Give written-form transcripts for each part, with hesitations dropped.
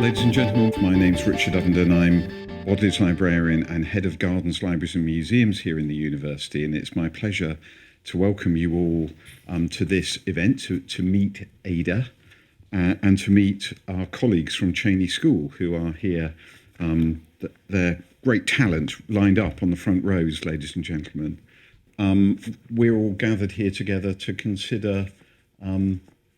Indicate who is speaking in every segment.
Speaker 1: Ladies and gentlemen, my name's Richard Ovenden. I'm Bodleian's librarian and head of gardens, libraries and museums here in the university, and it's my pleasure to welcome you all to this event, to meet Ada and to meet our colleagues from Cheney School who are here. They're great talent lined up on the front rows, ladies and gentlemen. We're all gathered here together to consider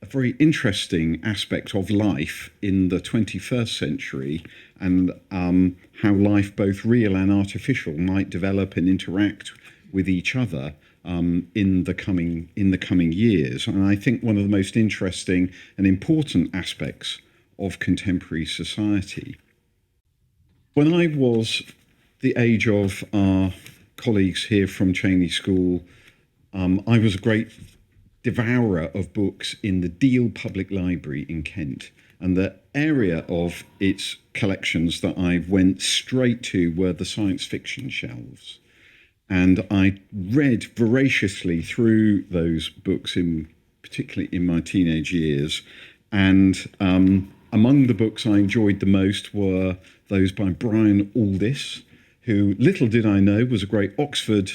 Speaker 1: a very interesting aspect of life in the 21st century and how life, both real and artificial, might develop and interact with each other in the coming years. And I think one of the most interesting and important aspects of contemporary society. When I was the age of our colleagues here from Cheney School, I was a great devourer of books in the Deal Public Library in Kent, and the area of its collections that I went straight to were the science fiction shelves. And I read voraciously through those books, particularly in my teenage years. And among the books I enjoyed the most were those by Brian Aldiss, who, little did I know, was a great Oxford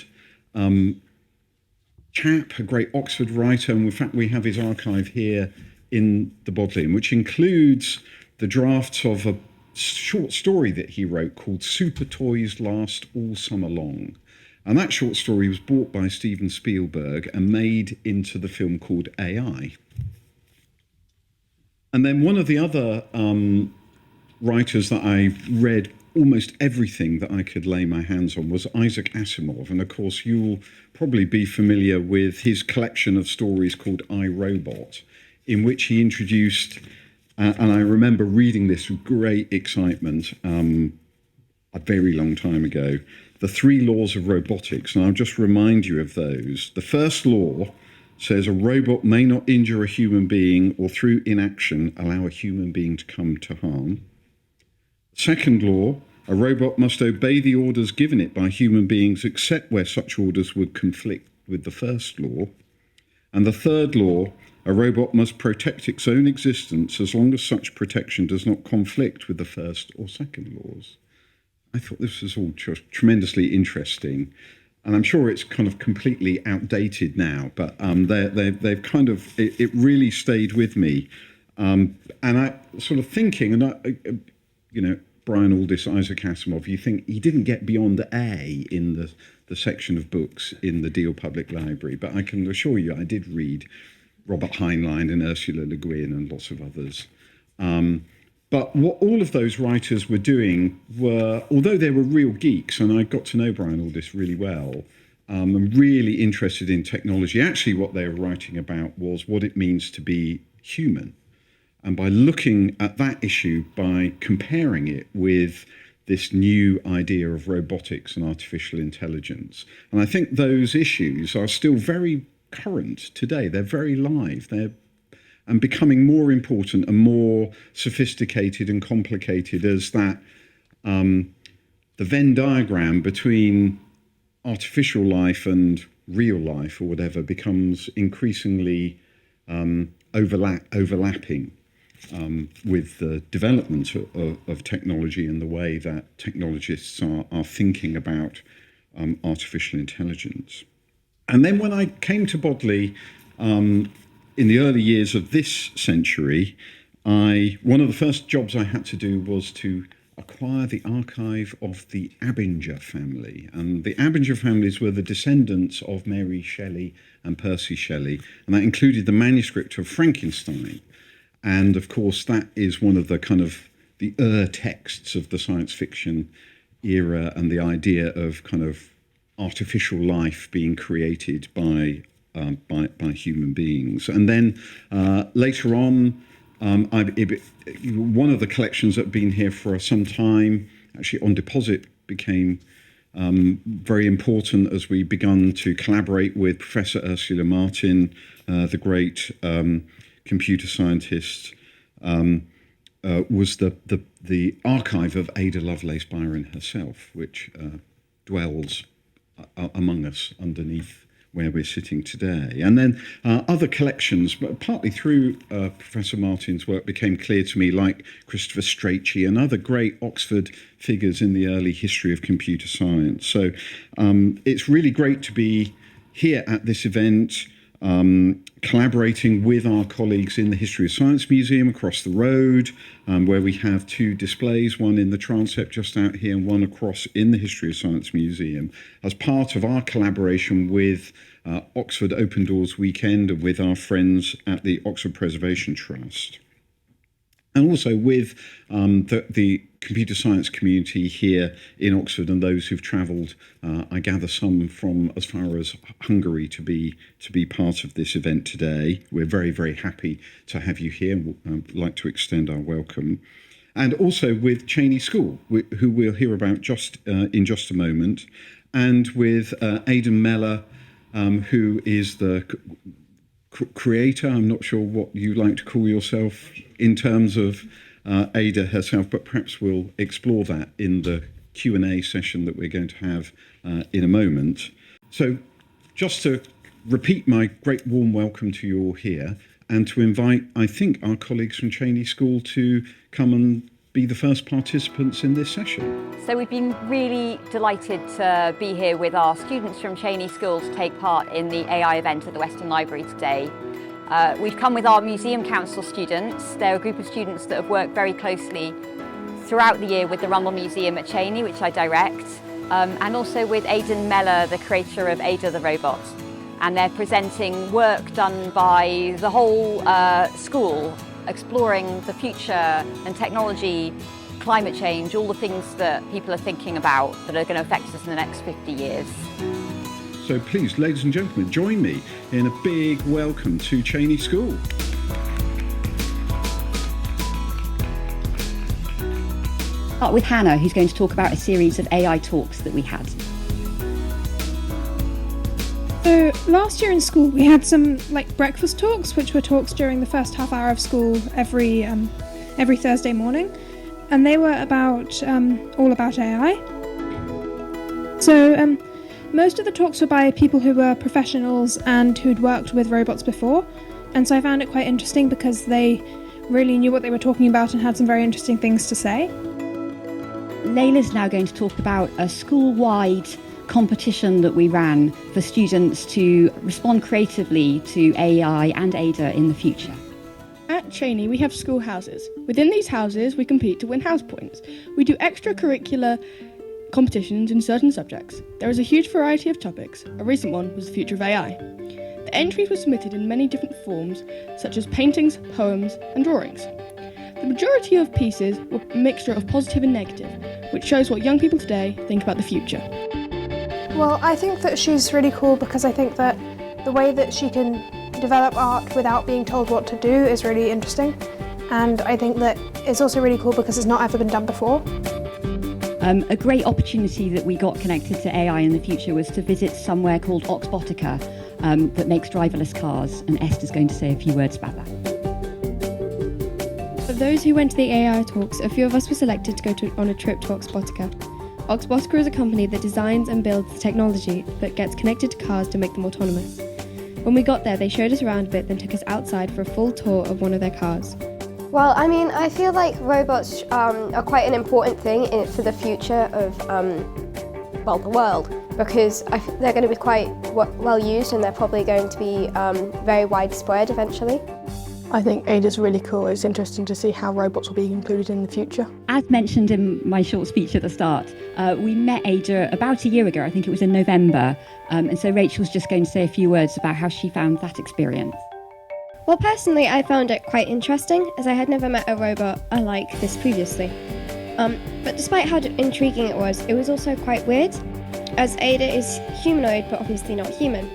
Speaker 1: chap, a great Oxford writer, and in fact we have his archive here in the Bodleian, which includes the drafts of a short story that he wrote called Super Toys Last All Summer Long. And that short story was bought by Steven Spielberg and made into the film called AI. And then one of the other writers that I read almost everything that I could lay my hands on was Isaac Asimov. And of course, you'll probably be familiar with his collection of stories called I, Robot, in which he introduced, and I remember reading this with great excitement a very long time ago, the 3 laws of robotics. And I'll just remind you of those. The first law says a robot may not injure a human being or through inaction allow a human being to come to harm. Second law, a robot must obey the orders given it by human beings except where such orders would conflict with the first law. And the third law, a robot must protect its own existence as long as such protection does not conflict with the first or second laws. I thought this was all just tremendously interesting. And I'm sure it's kind of completely outdated now, but they've kind of, it really stayed with me. And I sort of thinking, and Brian Aldiss, Isaac Asimov, you think he didn't get beyond A in the section of books in the Deal Public Library, but I can assure you I did read Robert Heinlein and Ursula Le Guin and lots of others. But what all of those writers were doing were, although they were real geeks, and I got to know Brian Aldiss really well, I'm really interested in technology. Actually, what they were writing about was what it means to be human. And by looking at that issue, by comparing it with this new idea of robotics and artificial intelligence. And I think those issues are still very current today. They're very live. They're becoming more important and more sophisticated and complicated as that the Venn diagram between artificial life and real life or whatever becomes increasingly overlapping. With the development of technology and the way that technologists are thinking about artificial intelligence. And then when I came to Bodley in the early years of this century, one of the first jobs I had to do was to acquire the archive of the Abinger family. And the Abinger families were the descendants of Mary Shelley and Percy Shelley, and that included the manuscript of Frankenstein. And of course, that is one of the kind of the texts of the science fiction era, and the idea of kind of artificial life being created by human beings. And then later on, one of the collections that had been here for some time, actually on deposit, became very important as we begun to collaborate with Professor Ursula Martin, the great computer scientist, was the archive of Ada Lovelace Byron herself, which dwells among us underneath where we're sitting today. And then other collections, but partly through Professor Martin's work, became clear to me, like Christopher Strachey and other great Oxford figures in the early history of computer science. So it's really great to be here at this event, collaborating with our colleagues in the History of Science Museum across the road, where we have two displays, one in the transept just out here and one across in the History of Science Museum, as part of our collaboration with Oxford Open Doors Weekend and with our friends at the Oxford Preservation Trust. And also with the computer science community here in Oxford and those who've travelled, I gather some from as far as Hungary to be part of this event today. We're very, very happy to have you here and would like to extend our welcome. And also with Cheney School, who we'll hear about in just a moment, and with Aidan Meller, who is the creator. I'm not sure what you like to call yourself in terms of Ada herself, but perhaps we'll explore that in the Q&A session that we're going to have in a moment. So just to repeat my great warm welcome to you all here, and to invite, I think, our colleagues from Cheney School to come and be the first participants in this session.
Speaker 2: So we've been really delighted to be here with our students from Cheney School to take part in the AI event at the Western Library today. We've come with our Museum Council students. They're a group of students that have worked very closely throughout the year with the Rumble Museum at Cheney, which I direct, and also with Aidan Meller, the creator of Ada the Robot. And they're presenting work done by the whole school, exploring the future and technology, climate change, all the things that people are thinking about that are going to affect us in the next 50 years.
Speaker 1: So please, ladies and gentlemen, join me in a big welcome to Cheney School.
Speaker 3: Start with Hannah, who's going to talk about a series of AI talks that we had.
Speaker 4: So last year in school we had some breakfast talks, which were talks during the first half hour of school every Thursday morning, and they were about all about AI. So most of the talks were by people who were professionals and who'd worked with robots before, and so I found it quite interesting because they really knew what they were talking about and had some very interesting things to say.
Speaker 3: Layla's now going to talk about a school-wide competition that we ran for students to respond creatively to AI and Ada in the future.
Speaker 5: At Cheney, we have school houses. Within these houses, we compete to win house points. We do extracurricular competitions in certain subjects. There is a huge variety of topics. A recent one was the future of AI. The entries were submitted in many different forms, such as paintings, poems, and drawings. The majority of pieces were a mixture of positive and negative, which shows what young people today think about the future.
Speaker 4: Well, I think that she's really cool because I think that the way that she can develop art without being told what to do is really interesting, and I think that it's also really cool because it's not ever been done before.
Speaker 3: A great opportunity that we got connected to AI in the future was to visit somewhere called Oxbotica that makes driverless cars, and Esther's going to say a few words about that.
Speaker 5: For those who went to the AI talks, a few of us were selected to go on a trip to Oxbotica. Oxbotica is a company that designs and builds the technology that gets connected to cars to make them autonomous. When we got there, they showed us around a bit, then took us outside for a full tour of one of their cars.
Speaker 6: Well, I mean, I feel like robots are quite an important thing for the future of, the world, because they're going to be quite well used and they're probably going to be very widespread eventually.
Speaker 5: I think Ada's really cool. It's interesting to see how robots will be included in the future.
Speaker 3: As mentioned in my short speech at the start, we met Ada about a year ago. I think it was in November. And so Rachel's just going to say a few words about how she found that experience.
Speaker 7: Well, personally, I found it quite interesting, as I had never met a robot like this previously. But despite how intriguing it was also quite weird, as Ada is humanoid, but obviously not human.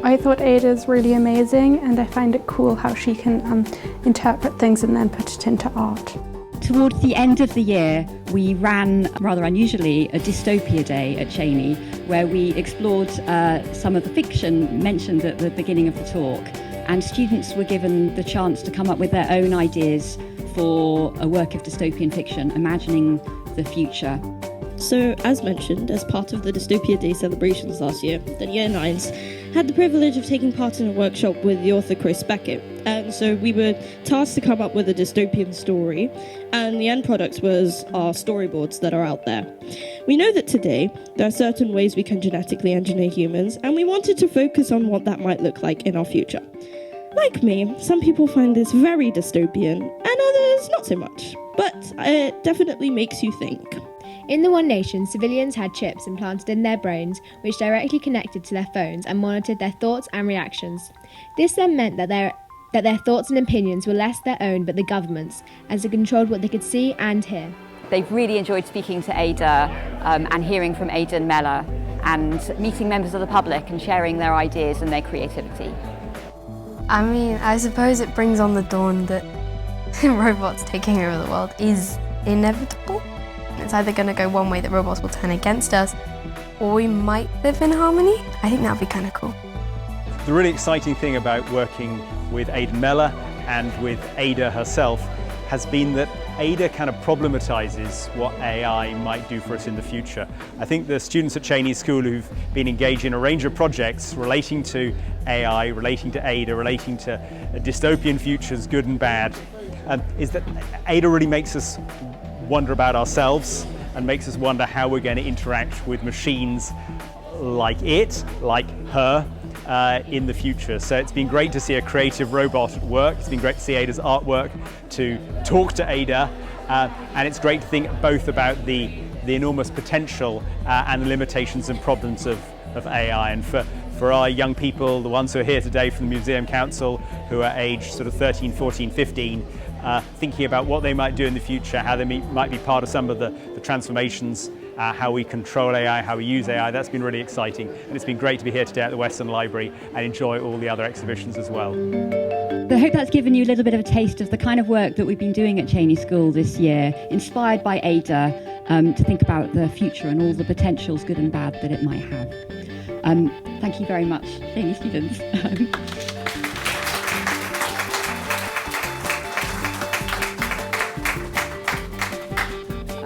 Speaker 8: I thought Ada's really amazing, and I find it cool how she can interpret things and then put it into art.
Speaker 3: Towards the end of the year, we ran, rather unusually, a dystopia day at Cheney, where we explored some of the fiction mentioned at the beginning of the talk, and students were given the chance to come up with their own ideas for a work of dystopian fiction, imagining the future.
Speaker 9: So, as mentioned, as part of the Dystopia Day celebrations last year, the Year 9s had the privilege of taking part in a workshop with the author Chris Beckett. And so we were tasked to come up with a dystopian story, and the end product was our storyboards that are out there. We know that today there are certain ways we can genetically engineer humans, and we wanted to focus on what that might look like in our future. Like me, some people find this very dystopian, and others not so much. But it definitely makes you think.
Speaker 10: In the One Nation, civilians had chips implanted in their brains which directly connected to their phones and monitored their thoughts and reactions. This then meant that their thoughts and opinions were less their own but the government's, as it controlled what they could see and hear.
Speaker 2: They've really enjoyed speaking to Ada and hearing from Ada and Mella and meeting members of the public and sharing their ideas and their creativity.
Speaker 11: I mean, I suppose it brings on the dawn that robots taking over the world is inevitable. It's either going to go one way, that robots will turn against us, or we might live in harmony. I think that would be kind of cool.
Speaker 12: The really exciting thing about working with Ada Mella and with Ada herself has been that Ada kind of problematizes what AI might do for us in the future. I think the students at Cheney School who've been engaged in a range of projects relating to AI, relating to Ada, relating to dystopian futures, good and bad, is that Ada really makes us wonder about ourselves and makes us wonder how we're going to interact with machines like it, like her, in the future. So it's been great to see a creative robot at work. It's been great to see Ada's artwork, to talk to Ada, and it's great to think both about the enormous potential and the limitations and problems of AI. And for our young people, the ones who are here today from the Museum Council, who are aged sort of 13, 14, 15, thinking about what they might do in the future, how they might be part of some of the transformations, how we control AI, how we use AI. That's been really exciting, and it's been great to be here today at the Western Library and enjoy all the other exhibitions as well.
Speaker 3: I hope that's given you a little bit of a taste of the kind of work that we've been doing at Cheney School this year, inspired by Ada, to think about the future and all the potentials, good and bad, that it might have. Thank you very much, Cheney students.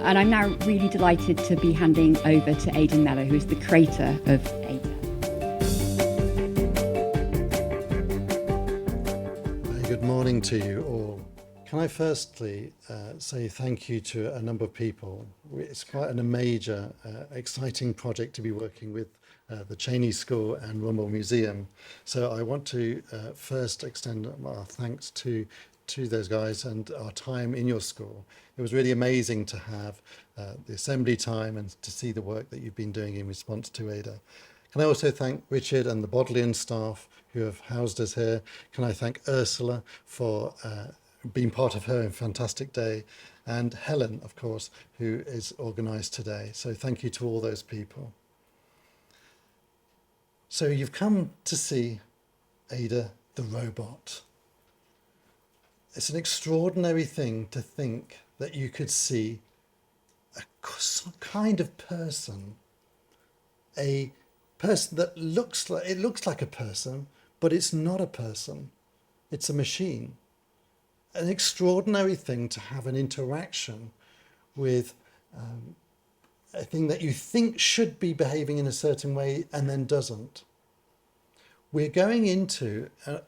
Speaker 3: And I'm now really delighted to be handing over to Ada Mella, who is the creator of Ada.
Speaker 13: Good morning to you all. Can I firstly say thank you to a number of people. It's quite a major, exciting project to be working with the Cheney School and Rummel Museum. So I want to first extend our thanks to those guys and our time in your school. It was really amazing to have the assembly time and to see the work that you've been doing in response to Ada. Can I also thank Richard and the Bodleian staff who have housed us here? Can I thank Ursula for being part of her fantastic day, and Helen, of course, who is organised today. So thank you to all those people. So you've come to see Ada the robot. It's an extraordinary thing to think that you could see a kind of person, a person that looks like a person, but it's not a person. It's a machine. An extraordinary thing to have an interaction with a thing that you think should be behaving in a certain way and then doesn't. We're going into an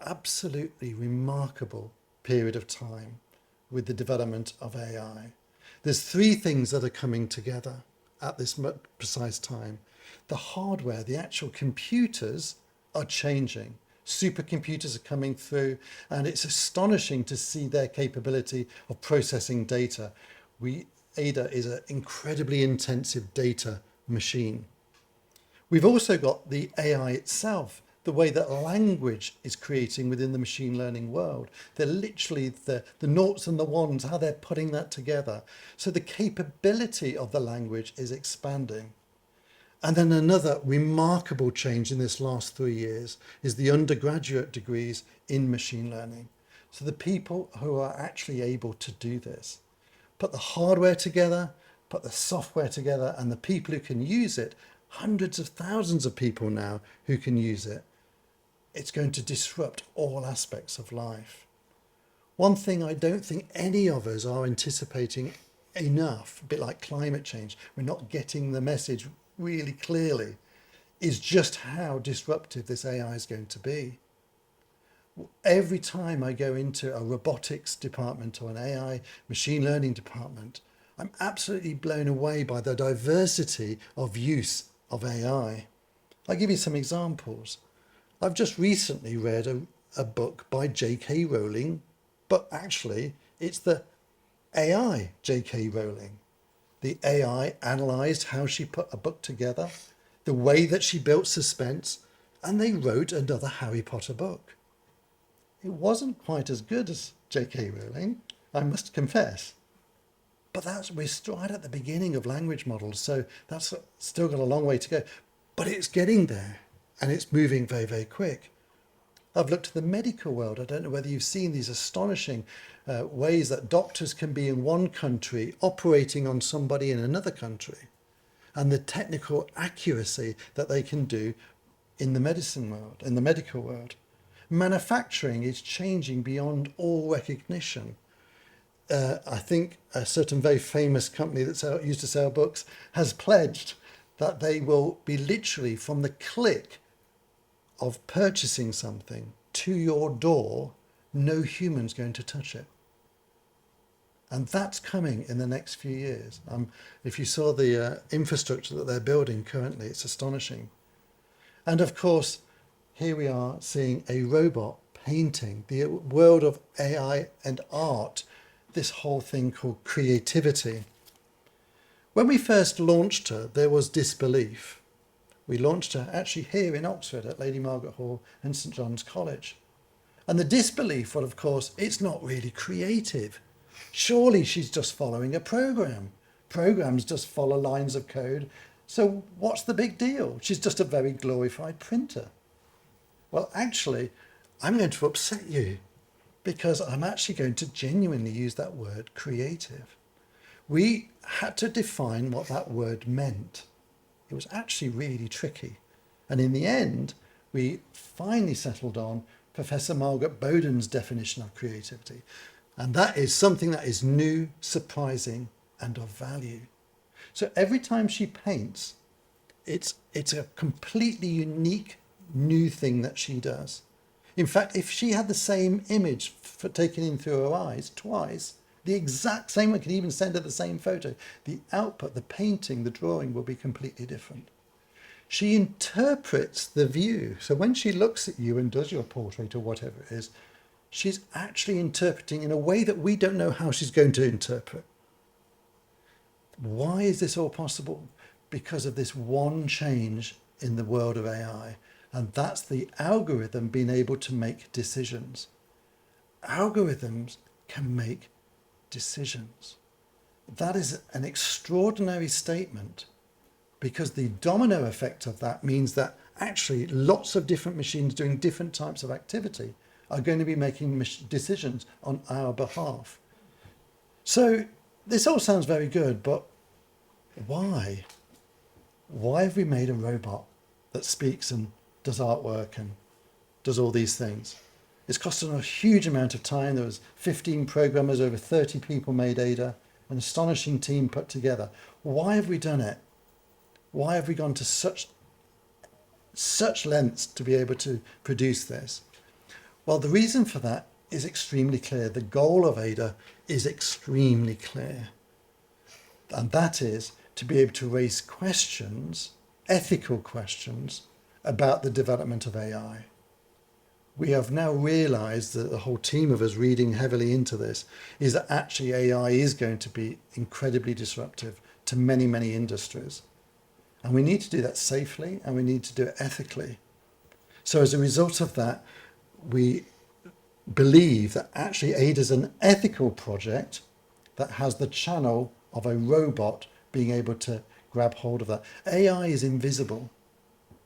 Speaker 13: absolutely remarkable period of time with the development of AI. There's three things that are coming together at this precise time. The hardware, the actual computers are changing. Supercomputers are coming through, and it's astonishing to see their capability of processing data. Ada is an incredibly intensive data machine. We've also got the AI itself, the way that language is creating within the machine learning world. They're literally the noughts and the ones, how they're putting that together. So the capability of the language is expanding. And then another remarkable change in this last 3 years is the undergraduate degrees in machine learning. So the people who are actually able to do this, put the hardware together, put the software together, and the people who can use it, hundreds of thousands of people now who can use it. It's going to disrupt all aspects of life. One thing I don't think any of us are anticipating enough, a bit like climate change, we're not getting the message really clearly, is just how disruptive this AI is going to be. Every time I go into a robotics department or an AI machine learning department, I'm absolutely blown away by the diversity of use of AI. I'll give you some examples. I've just recently read a book by J.K. Rowling, but actually it's the AI J.K. Rowling. The AI analysed how she put a book together, the way that she built suspense, and they wrote another Harry Potter book. It wasn't quite as good as J.K. Rowling, I must confess. But we're right at the beginning of language models, so that's still got a long way to go. But it's getting there, and it's moving very, very quick. I've looked at the medical world. I don't know whether you've seen these astonishing ways that doctors can be in one country operating on somebody in another country, and the technical accuracy that they can do in the medicine world, in the medical world. Manufacturing is changing beyond all recognition. I think a certain very famous company that used to sell books has pledged that they will be literally from the click of purchasing something to your door, no human's going to touch it. And that's coming in the next few years. If you saw the infrastructure that they're building currently, it's astonishing. And of course, here we are seeing a robot painting, the world of AI and art, this whole thing called creativity. When we first launched her, there was disbelief. We launched her actually here in Oxford at Lady Margaret Hall and St John's College. And the disbelief was, of course, it's not really creative. Surely she's just following a program. Programs just follow lines of code. So what's the big deal? She's just a very glorified printer. Well, actually, I'm going to upset you because I'm actually going to genuinely use that word creative. We had to define what that word meant. It was actually really tricky. And in the end, we finally settled on Professor Margaret Bowden's definition of creativity. And that is something that is new, surprising, and of value. So every time she paints, it's a completely unique new thing that she does. In fact, if she had the same image taken in through her eyes twice, the exact same one, can even send her the same photo, the output, the painting, the drawing will be completely different. She interprets the view. So when she looks at you and does your portrait or whatever it is, she's actually interpreting in a way that we don't know how she's going to interpret. Why is this all possible? Because of this one change in the world of AI. And that's the algorithm being able to make decisions. Algorithms can make decisions. That is an extraordinary statement because the domino effect of that means that actually lots of different machines doing different types of activity are going to be making decisions on our behalf. So this all sounds very good, but why? Why have we made a robot that speaks and does artwork and does all these things? It's costed a huge amount of time. There was 15 programmers, over 30 people made Ada, an astonishing team put together. Why have we done it? Why have we gone to such lengths to be able to produce this? Well, the reason for that is extremely clear. The goal of Ada is extremely clear. And that is to be able to raise questions, ethical questions, about the development of AI. We have now realised that the whole team of us reading heavily into this is that actually AI is going to be incredibly disruptive to many, many industries. And we need to do that safely and we need to do it ethically. So as a result of that, we believe that actually Ada is an ethical project that has the channel of a robot being able to grab hold of that. AI is invisible.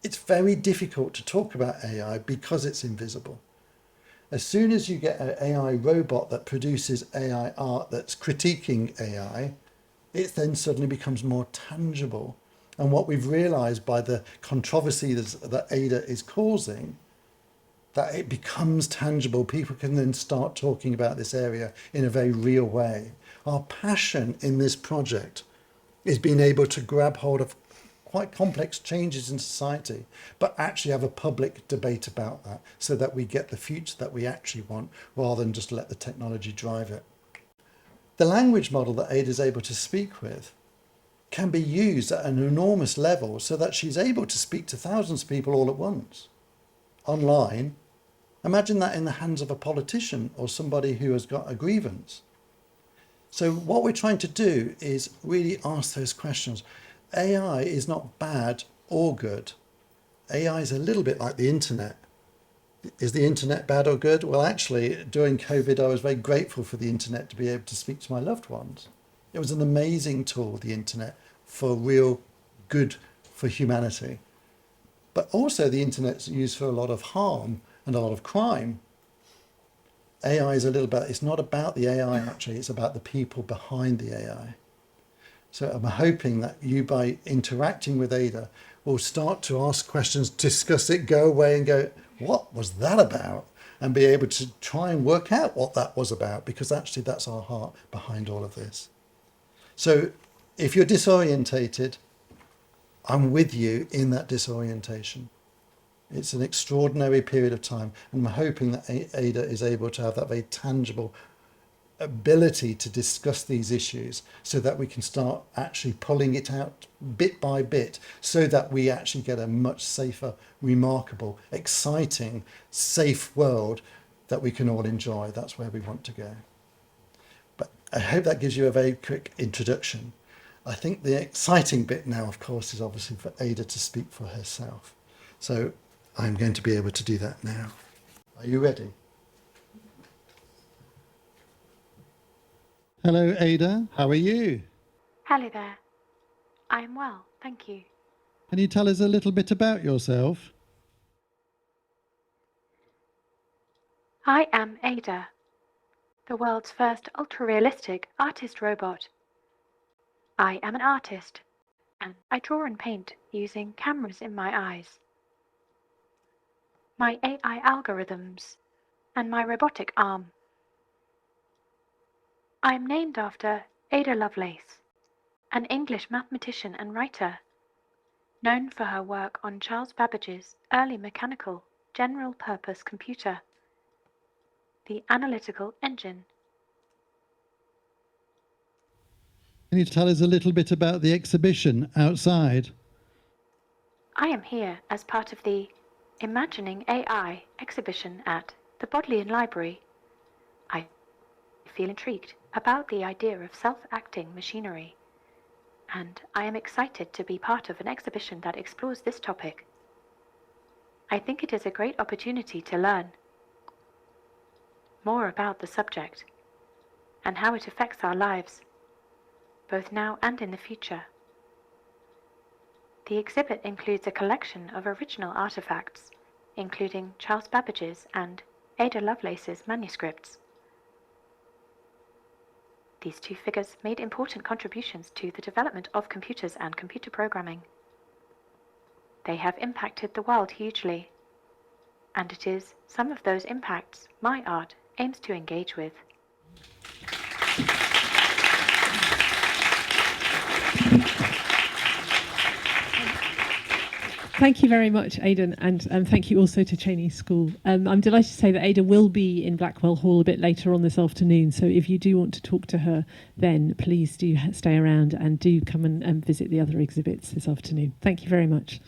Speaker 13: It's very difficult to talk about AI because it's invisible. As soon as you get an AI robot that produces AI art that's critiquing AI, it then suddenly becomes more tangible. And what we've realised by the controversy that Ada is causing that it becomes tangible. People can then start talking about this area in a very real way. Our passion in this project is being able to grab hold of quite complex changes in society, but actually have a public debate about that so that we get the future that we actually want rather than just let the technology drive it. The language model that Ada is able to speak with can be used at an enormous level so that she's able to speak to thousands of people all at once, online. Imagine that in the hands of a politician or somebody who has got a grievance. So what we're trying to do is really ask those questions. AI is not bad or good. AI is a little bit like the internet. Is the internet bad or good? Well, actually, during COVID, I was very grateful for the internet to be able to speak to my loved ones. It was an amazing tool, the internet, for real good for humanity. But also the internet's used for a lot of harm and a lot of crime. AI is a little bit, it's not about the AI actually, it's about the people behind the AI. So I'm hoping that you, by interacting with Ada, will start to ask questions, discuss it, go away and go, what was that about? And be able to try and work out what that was about, because actually that's our heart behind all of this. So if you're disorientated, I'm with you in that disorientation. It's an extraordinary period of time, and I'm hoping that Ada is able to have that very tangible ability to discuss these issues so that we can start actually pulling it out bit by bit so that we actually get a much safer, remarkable, exciting, safe world that we can all enjoy. That's where we want to go. But I hope that gives you a very quick introduction. I think the exciting bit now, of course, is obviously for Ada to speak for herself. So I'm going to be able to do that now. Are you ready? Hello, Ada. How are you?
Speaker 14: Hello there. I am well, thank you.
Speaker 13: Can you tell us a little bit about yourself?
Speaker 14: I am Ada, the world's first ultra-realistic artist robot. I am an artist, and I draw and paint using cameras in my eyes. My AI algorithms, and my robotic arm. I am named after Ada Lovelace, an English mathematician and writer, known for her work on Charles Babbage's early mechanical general-purpose computer, the analytical engine.
Speaker 13: Can you tell us a little bit about the exhibition outside?
Speaker 14: I am here as part of the Imagining AI exhibition at the Bodleian Library. I feel intrigued about the idea of self-acting machinery, and I am excited to be part of an exhibition that explores this topic. I think it is a great opportunity to learn more about the subject and how it affects our lives, both now and in the future. The exhibit includes a collection of original artifacts, including Charles Babbage's and Ada Lovelace's manuscripts. These two figures made important contributions to the development of computers and computer programming. They have impacted the world hugely, and it is some of those impacts my art aims to engage with.
Speaker 15: Thank you very much, Aidan, and thank you also to Cheney School. I'm delighted to say that Ada will be in Blackwell Hall a bit later on this afternoon, so if you do want to talk to her then, please do stay around and do come and visit the other exhibits this afternoon. Thank you very much.